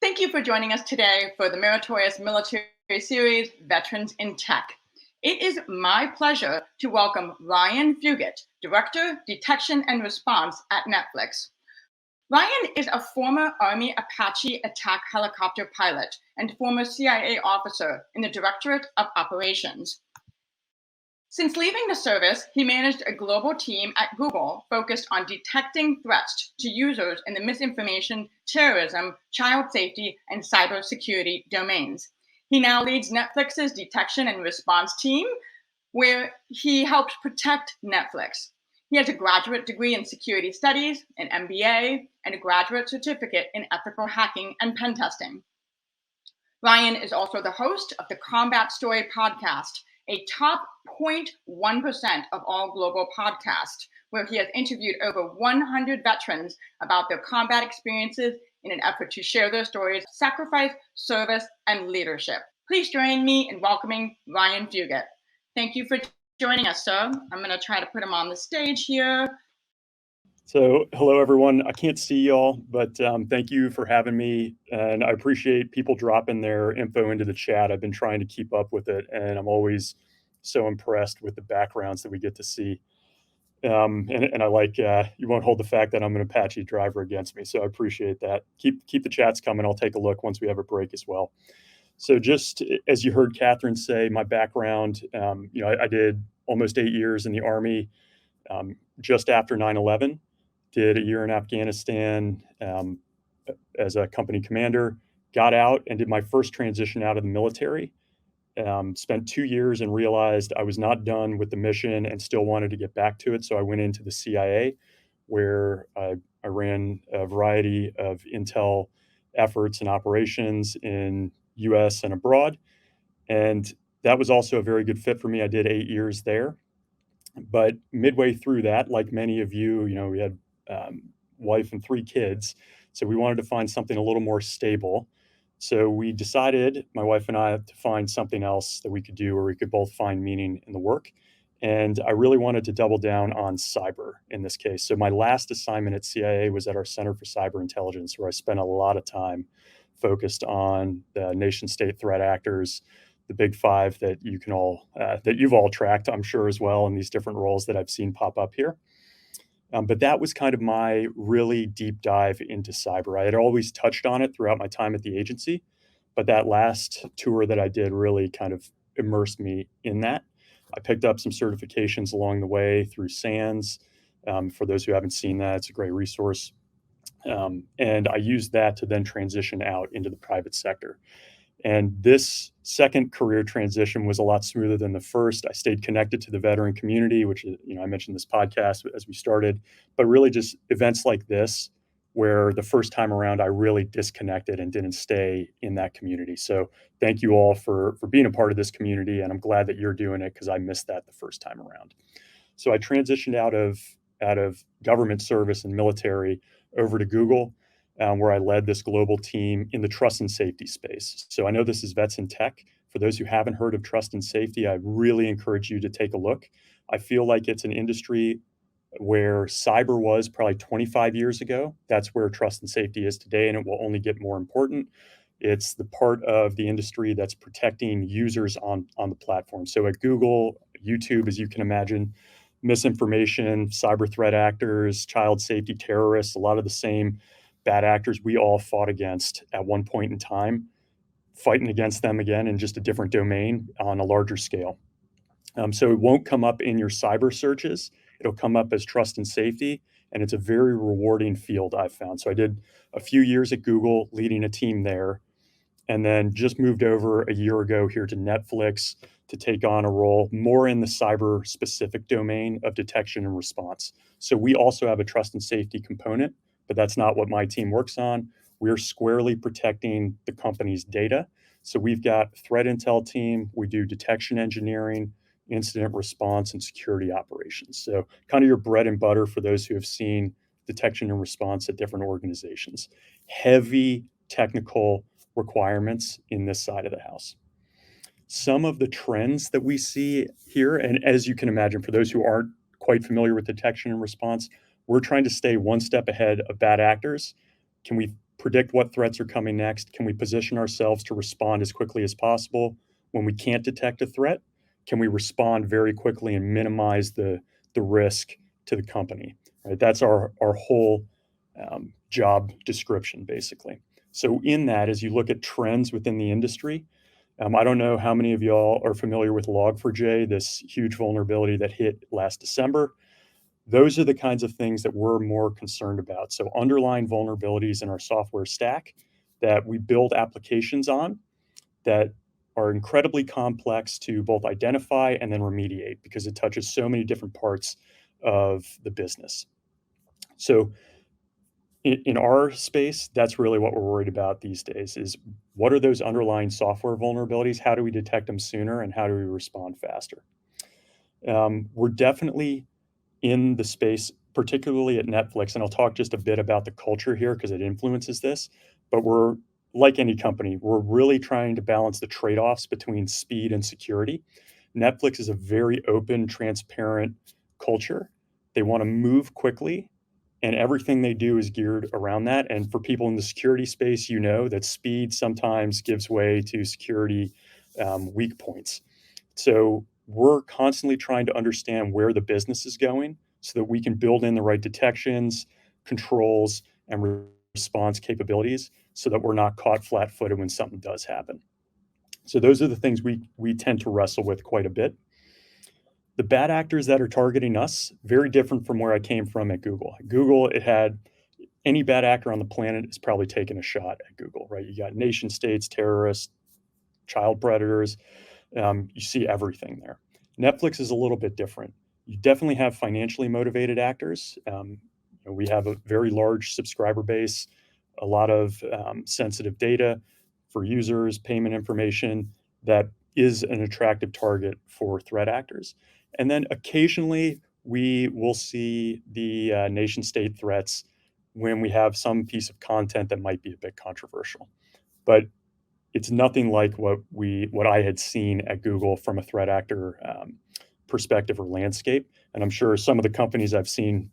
Thank you for joining us today for the Meritorious Military Series, Veterans in Tech. It is my pleasure to welcome Ryan Fugit, Director, Detection and Response at Netflix. Ryan is a former Army Apache attack helicopter pilot and former CIA officer in the Directorate of Operations. Since leaving the service, he managed a global team at Google focused on detecting threats to users in the misinformation, terrorism, child safety, and cybersecurity domains. He now leads Netflix's detection and response team, where he helps protect Netflix. He has a graduate degree in security studies, an MBA, and a graduate certificate in ethical hacking and pen testing. Ryan is also the host of the Combat Story podcast, a top 0.1% of all global podcasts, where he has interviewed over 100 veterans about their combat experiences in an effort to share their stories of sacrifice, service, and leadership. Please join me in welcoming Ryan Fugit. Thank you for joining us, sir. I'm going to try to put him on the stage here. So, hello, everyone. I can't see y'all, but thank you for having me. And I appreciate people dropping their info into the chat. I've been trying to keep up with it, and I'm always so impressed with the backgrounds that we get to see. And I like, you won't hold the fact that I'm an Apache driver against me. So I appreciate that. Keep the chats coming. I'll take a look once we have a break as well. So just as you heard Catherine say, my background, I did almost 8 years in the Army just after 9/11. Did a year in Afghanistan as a company commander, got out and did my first transition out of the military. Spent 2 years and realized I was not done with the mission and still wanted to get back to it. So I went into the CIA, where I ran a variety of intel efforts and operations in US and abroad. And that was also a very good fit for me. I did 8 years there. But midway through that, like many of you, we had wife and 3 kids. So we wanted to find something a little more stable. So we decided, my wife and I, to find something else that we could do where we could both find meaning in the work. And I really wanted to double down on cyber in this case. So my last assignment at CIA was at our Center for Cyber Intelligence, where I spent a lot of time focused on the nation state threat actors, the big 5 that you can all that you've all tracked, I'm sure, as well, in these different roles that I've seen pop up here. But that was kind of my really deep dive into cyber. I had always touched on it throughout my time at the agency, but that last tour that I did really kind of immersed me in that. I picked up some certifications along the way through SANS. For those who haven't seen that, it's a great resource. And I used that to then transition out into the private sector. And this second career transition was a lot smoother than the first. I stayed connected to the veteran community, which, I mentioned this podcast as we started, but really just events like this, where the first time around I really disconnected and didn't stay in that community. So thank you all for being a part of this community. And I'm glad that you're doing it, because I missed that the first time around. So I transitioned out of government service and military over to Google, where I led this global team in the trust and safety space. So I know this is Vets in Tech. For those who haven't heard of trust and safety, I really encourage you to take a look. I feel like it's an industry where cyber was probably 25 years ago. That's where trust and safety is today, and it will only get more important. It's the part of the industry that's protecting users on the platform. So at Google, YouTube, as you can imagine, misinformation, cyber threat actors, child safety terrorists, a lot of the same bad actors we all fought against at one point in time, fighting against them again in just a different domain on a larger scale. So it won't come up in your cyber searches. It'll come up as trust and safety, and it's a very rewarding field, I've found. So I did a few years at Google leading a team there, and then just moved over a year ago here to Netflix to take on a role more in the cyber specific domain of detection and response. So we also have a trust and safety component, but that's not what my team works on. We're squarely protecting the company's data. So we've got threat intel team, we do detection engineering, incident response, and security operations. So kind of your bread and butter for those who have seen detection and response at different organizations. Heavy technical requirements in this side of the house. Some of the trends that we see here, and as you can imagine, for those who aren't quite familiar with detection and response, we're trying to stay one step ahead of bad actors. Can we predict what threats are coming next? Can we position ourselves to respond as quickly as possible? When we can't detect a threat, can we respond very quickly and minimize the risk to the company? Right? That's our whole job description, basically. So in that, as you look at trends within the industry, I don't know how many of y'all are familiar with Log4j, this huge vulnerability that hit last December. Those are the kinds of things that we're more concerned about. So underlying vulnerabilities in our software stack that we build applications on that are incredibly complex to both identify and then remediate because it touches so many different parts of the business. So in our space, that's really what we're worried about these days is what are those underlying software vulnerabilities? How do we detect them sooner and how do we respond faster? We're definitely in the space, particularly at Netflix, and I'll talk just a bit about the culture here because it influences this, but we're like any company, we're really trying to balance the trade-offs between speed and security. Netflix is a very open, transparent culture. They want to move quickly and everything they do is geared around that. And for people in the security space, you know that speed sometimes gives way to security weak points. So we're constantly trying to understand where the business is going so that we can build in the right detections, controls, and response capabilities so that we're not caught flat-footed when something does happen. So those are the things we tend to wrestle with quite a bit. The bad actors that are targeting us, very different from where I came from at Google. At Google, it had any bad actor on the planet is probably taking a shot at Google, right? You got nation states, terrorists, child predators. You see everything there. Netflix is a little bit different. You definitely have financially motivated actors. We have a very large subscriber base, a lot of sensitive data for users, payment information that is an attractive target for threat actors. And then occasionally we will see the nation state threats when we have some piece of content that might be a bit controversial. But it's nothing like what I had seen at Google from a threat actor perspective or landscape. And I'm sure some of the companies I've seen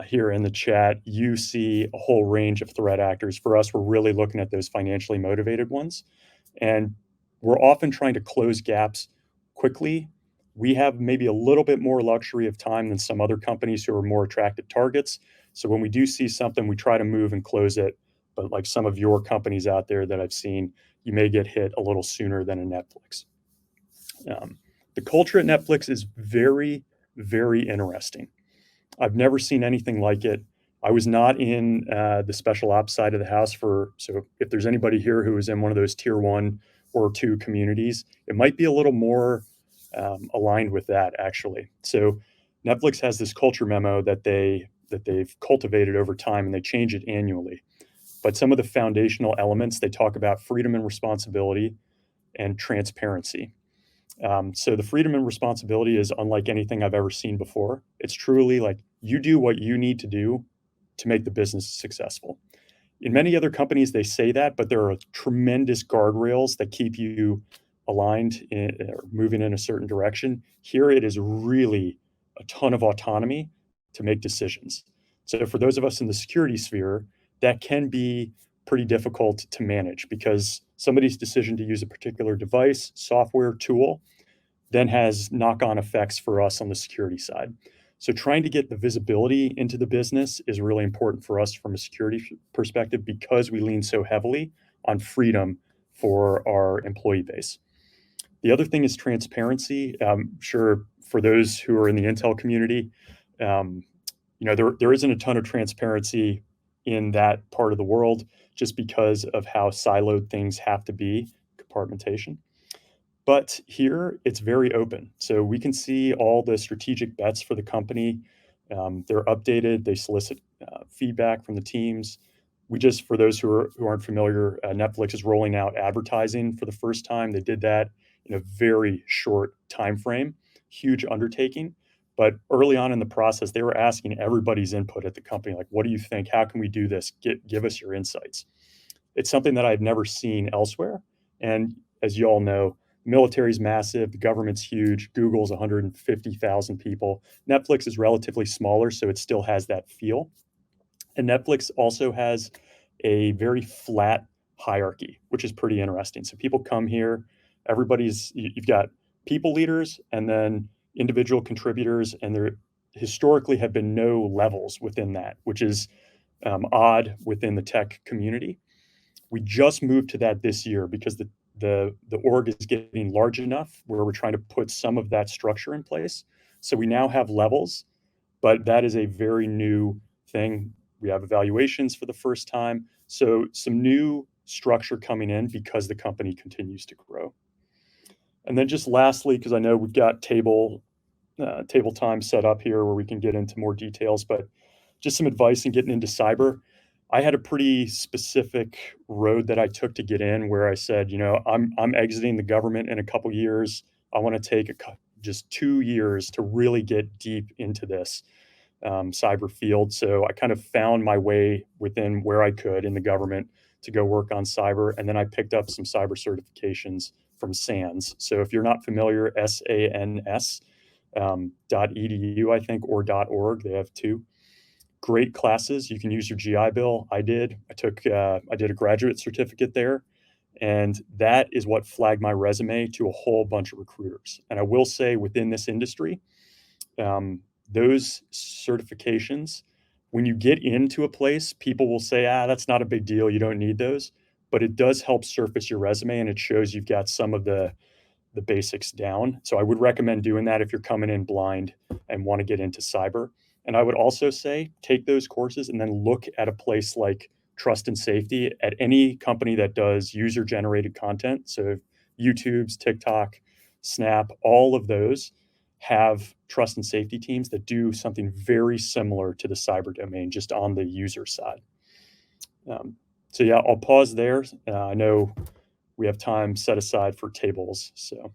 here in the chat, you see a whole range of threat actors. For us, we're really looking at those financially motivated ones. And we're often trying to close gaps quickly. We have maybe a little bit more luxury of time than some other companies who are more attractive targets. So when we do see something, we try to move and close it. But like some of your companies out there that I've seen, you may get hit a little sooner than a Netflix. The culture at Netflix is very, very interesting. I've never seen anything like it. I was not in the special ops side of the house so if there's anybody here who is in one of those tier 1 or 2 communities, it might be a little more aligned with that actually. So Netflix has this culture memo that they've cultivated over time and they change it annually. But some of the foundational elements, they talk about freedom and responsibility and transparency. So the freedom and responsibility is unlike anything I've ever seen before. It's truly like you do what you need to do to make the business successful. In many other companies, they say that, but there are tremendous guardrails that keep you aligned or moving in a certain direction. Here, it is really a ton of autonomy to make decisions. So for those of us in the security sphere, that can be pretty difficult to manage because somebody's decision to use a particular device, software, tool, then has knock-on effects for us on the security side. So trying to get the visibility into the business is really important for us from a security perspective because we lean so heavily on freedom for our employee base. The other thing is transparency. Sure, for those who are in the Intel community, there isn't a ton of transparency in that part of the world just because of how siloed things have to be, compartmentation. But here, it's very open. So we can see all the strategic bets for the company. They're updated. They solicit feedback from the teams. For those who aren't familiar, Netflix is rolling out advertising for the first time. They did that in a very short time frame, huge undertaking. But early on in the process, they were asking everybody's input at the company, like, what do you think? How can we do this? Give us your insights. It's something that I've never seen elsewhere. And as you all know, the military is massive. The government's huge. Google's 150,000 people. Netflix is relatively smaller, so it still has that feel. And Netflix also has a very flat hierarchy, which is pretty interesting. So people come here, you've got people leaders and then individual contributors, and there historically have been no levels within that, which is odd within the tech community. We just moved to that this year because the org is getting large enough where we're trying to put some of that structure in place. So we now have levels, but that is a very new thing. We have evaluations for the first time. So some new structure coming in because the company continues to grow. And then just lastly, because I know we've got table time set up here where we can get into more details, but just some advice in getting into cyber. I had a pretty specific road that I took to get in where I said, I'm exiting the government in a couple years. I want to take just 2 years to really get deep into this cyber field. So I kind of found my way within where I could in the government to go work on cyber. And then I picked up some cyber certifications from SANS. So if you're not familiar, SANS .edu, I think, or .org. They have two great classes. You can use your GI Bill. I did. I did a graduate certificate there, and that is what flagged my resume to a whole bunch of recruiters. And I will say, within this industry, those certifications, when you get into a place, people will say, that's not a big deal. You don't need those. But it does help surface your resume, and it shows you've got some of the basics down. So I would recommend doing that if you're coming in blind and want to get into cyber. And I would also say take those courses and then look at a place like Trust and Safety at any company that does user generated content. So YouTube's, TikTok, Snap, all of those have trust and safety teams that do something very similar to the cyber domain, just on the user side. So yeah, I'll pause there. I know we have time set aside for tables. So